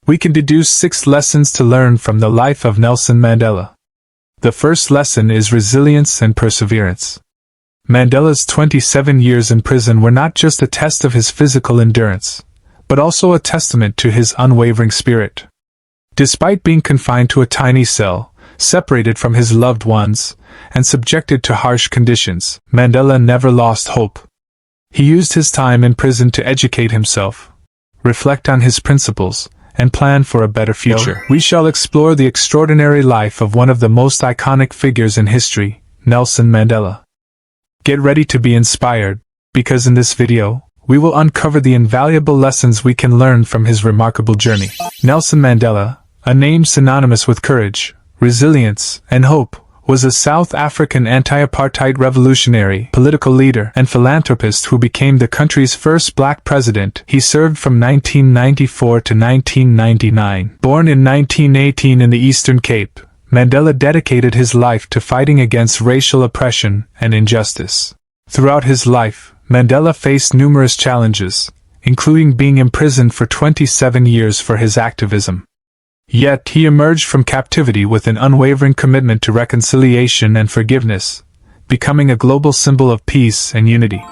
We can deduce 6 lessons to learn from the life of Nelson Mandela. The first lesson is resilience and perseverance. Mandela's 27 years in prison were not just a test of his physical endurance, but also a testament to his unwavering spirit. Despite being confined to a tiny cell, separated from his loved ones, and subjected to harsh conditions, Mandela never lost hope. He used his time in prison to educate himself, reflect on his principles, and plan for a better future. We shall explore the extraordinary life of one of the most iconic figures in history, Nelson Mandela. Get ready to be inspired, because in this video, we will uncover the invaluable lessons we can learn from his remarkable journey. Nelson Mandela, a name synonymous with courage, resilience, and hope, was a South African anti-apartheid revolutionary, political leader, and philanthropist who became the country's first black president. He served from 1994 to 1999. Born in 1918 in the Eastern Cape, Mandela dedicated his life to fighting against racial oppression and injustice. Throughout his life, Mandela faced numerous challenges, including being imprisoned for 27 years for his activism. Yet he emerged from captivity with an unwavering commitment to reconciliation and forgiveness, becoming a global symbol of peace and unity.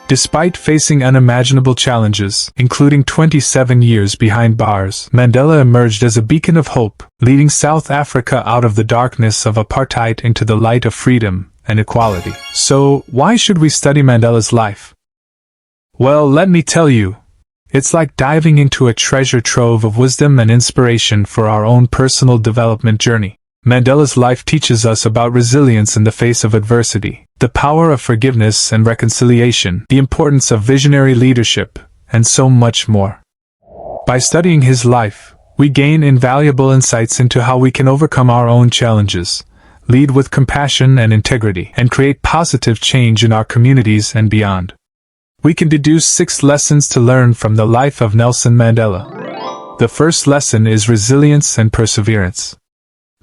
Despite facing unimaginable challenges, including 27 years behind bars, Mandela emerged as a beacon of hope, leading South Africa out of the darkness of apartheid into the light of freedom and equality. So, why should we study Mandela's life? Well, let me tell you, it's like diving into a treasure trove of wisdom and inspiration for our own personal development journey. Mandela's life teaches us about resilience in the face of adversity, the power of forgiveness and reconciliation, the importance of visionary leadership, and so much more. By studying his life, we gain invaluable insights into how we can overcome our own challenges, lead with compassion and integrity, and create positive change in our communities and beyond. We can deduce 6 lessons to learn from the life of Nelson Mandela. The first lesson is resilience and perseverance.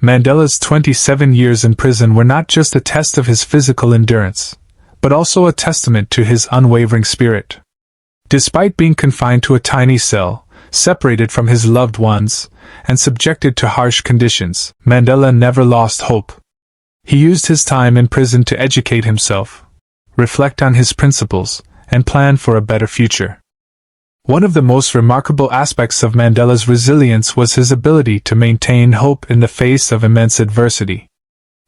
Mandela's 27 years in prison were not just a test of his physical endurance, but also a testament to his unwavering spirit. Despite being confined to a tiny cell, separated from his loved ones, and subjected to harsh conditions, Mandela never lost hope. He used his time in prison to educate himself, reflect on his principles, and plan for a better future. One of the most remarkable aspects of Mandela's resilience was his ability to maintain hope in the face of immense adversity.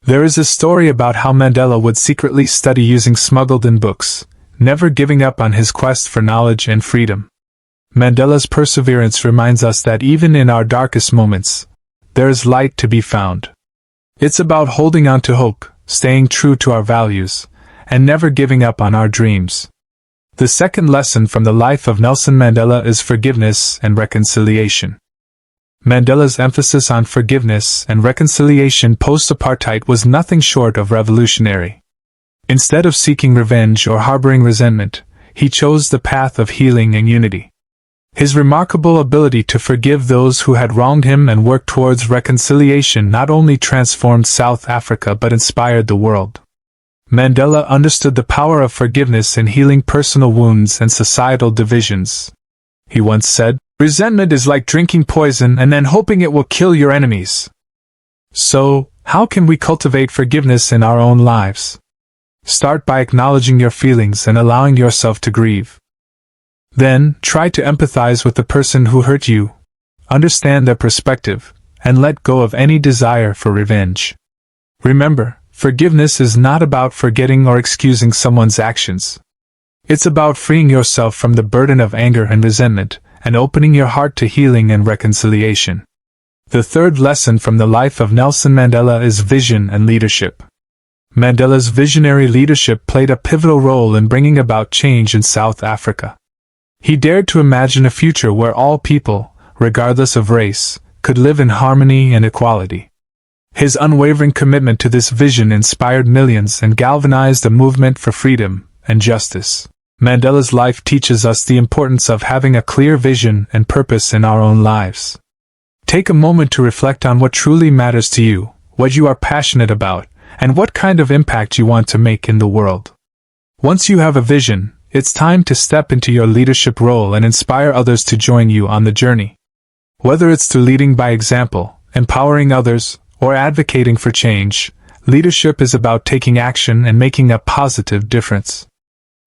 There is a story about how Mandela would secretly study using smuggled-in books, never giving up on his quest for knowledge and freedom. Mandela's perseverance reminds us that even in our darkest moments, there is light to be found. It's about holding on to hope, staying true to our values, and never giving up on our dreams. The second lesson from the life of Nelson Mandela is forgiveness and reconciliation. Mandela's emphasis on forgiveness and reconciliation post-apartheid was nothing short of revolutionary. Instead of seeking revenge or harboring resentment, he chose the path of healing and unity. His remarkable ability to forgive those who had wronged him and work towards reconciliation not only transformed South Africa but inspired the world. Mandela understood the power of forgiveness in healing personal wounds and societal divisions. He once said, "Resentment is like drinking poison and then hoping it will kill your enemies." So, how can we cultivate forgiveness in our own lives? Start by acknowledging your feelings and allowing yourself to grieve. Then, try to empathize with the person who hurt you, understand their perspective, and let go of any desire for revenge. Remember, forgiveness is not about forgetting or excusing someone's actions. It's about freeing yourself from the burden of anger and resentment, and opening your heart to healing and reconciliation. The third lesson from the life of Nelson Mandela is vision and leadership. Mandela's visionary leadership played a pivotal role in bringing about change in South Africa. He dared to imagine a future where all people, regardless of race, could live in harmony and equality. His unwavering commitment to this vision inspired millions and galvanized a movement for freedom and justice. Mandela's life teaches us the importance of having a clear vision and purpose in our own lives. Take a moment to reflect on what truly matters to you, what you are passionate about, and what kind of impact you want to make in the world. Once you have a vision, it's time to step into your leadership role and inspire others to join you on the journey. Whether it's through leading by example, empowering others, or advocating for change, leadership is about taking action and making a positive difference.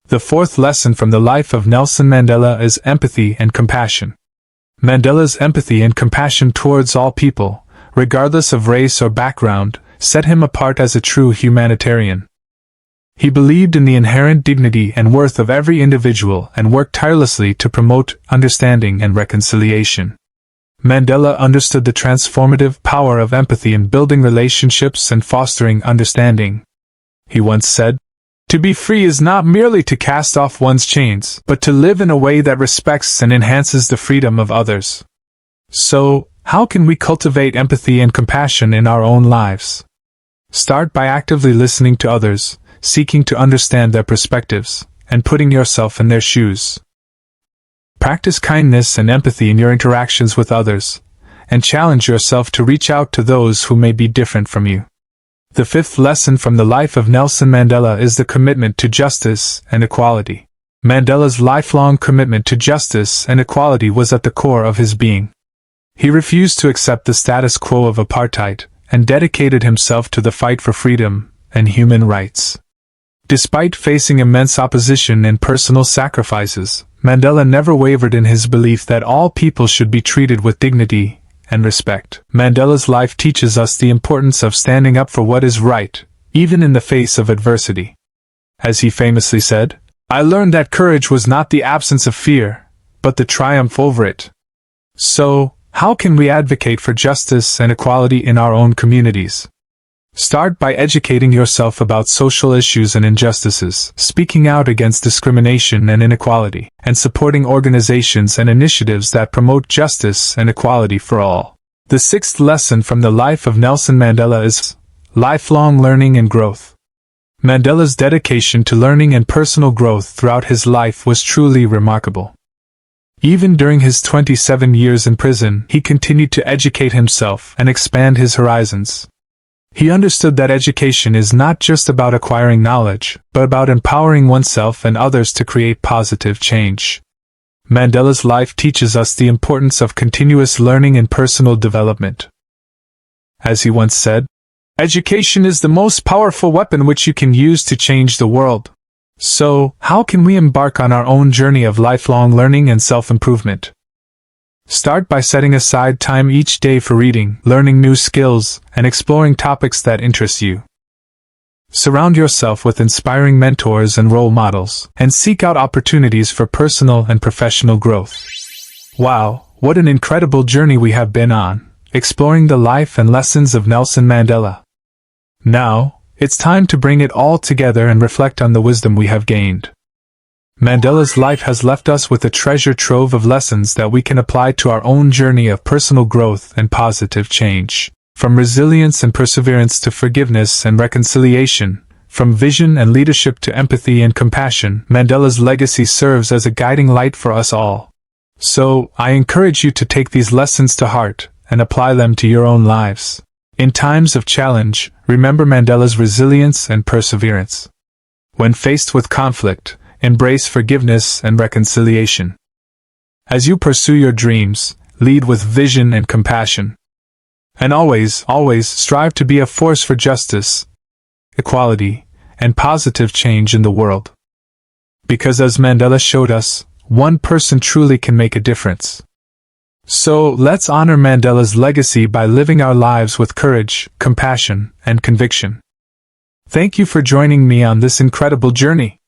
The fourth lesson from the life of Nelson Mandela is empathy and compassion. Mandela's empathy and compassion towards all people, regardless of race or background, set him apart as a true humanitarian. He believed in the inherent dignity and worth of every individual and worked tirelessly to promote understanding and reconciliation. Mandela understood the transformative power of empathy in building relationships and fostering understanding. He once said, "To be free is not merely to cast off one's chains, but to live in a way that respects and enhances the freedom of others." So, how can we cultivate empathy and compassion in our own lives? Start by actively listening to others, seeking to understand their perspectives, and putting yourself in their shoes. Practice kindness and empathy in your interactions with others, and challenge yourself to reach out to those who may be different from you. The fifth lesson from the life of Nelson Mandela is the commitment to justice and equality. Mandela's lifelong commitment to justice and equality was at the core of his being. He refused to accept the status quo of apartheid, and dedicated himself to the fight for freedom and human rights. Despite facing immense opposition and personal sacrifices, Mandela never wavered in his belief that all people should be treated with dignity and respect. Mandela's life teaches us the importance of standing up for what is right, even in the face of adversity. As he famously said, "I learned that courage was not the absence of fear, but the triumph over it." So, how can we advocate for justice and equality in our own communities? Start by educating yourself about social issues and injustices, speaking out against discrimination and inequality, and supporting organizations and initiatives that promote justice and equality for all. The sixth lesson from the life of Nelson Mandela is lifelong learning and growth. Mandela's dedication to learning and personal growth throughout his life was truly remarkable. Even during his 27 years in prison, he continued to educate himself and expand his horizons. He understood that education is not just about acquiring knowledge, but about empowering oneself and others to create positive change. Mandela's life teaches us the importance of continuous learning and personal development. As he once said, "Education is the most powerful weapon which you can use to change the world." So, how can we embark on our own journey of lifelong learning and self-improvement? Start by setting aside time each day for reading, learning new skills, and exploring topics that interest you. Surround yourself with inspiring mentors and role models, and seek out opportunities for personal and professional growth. Wow, what an incredible journey we have been on, exploring the life and lessons of Nelson Mandela. Now, it's time to bring it all together and reflect on the wisdom we have gained. Mandela's life has left us with a treasure trove of lessons that we can apply to our own journey of personal growth and positive change. From resilience and perseverance to forgiveness and reconciliation, from vision and leadership to empathy and compassion, Mandela's legacy serves as a guiding light for us all. So, I encourage you to take these lessons to heart and apply them to your own lives. In times of challenge, remember Mandela's resilience and perseverance. When faced with conflict, embrace forgiveness and reconciliation. As you pursue your dreams, lead with vision and compassion. And always strive to be a force for justice, equality, and positive change in the world. Because as Mandela showed us, one person truly can make a difference. So, let's honor Mandela's legacy by living our lives with courage, compassion, and conviction. Thank you for joining me on this incredible journey.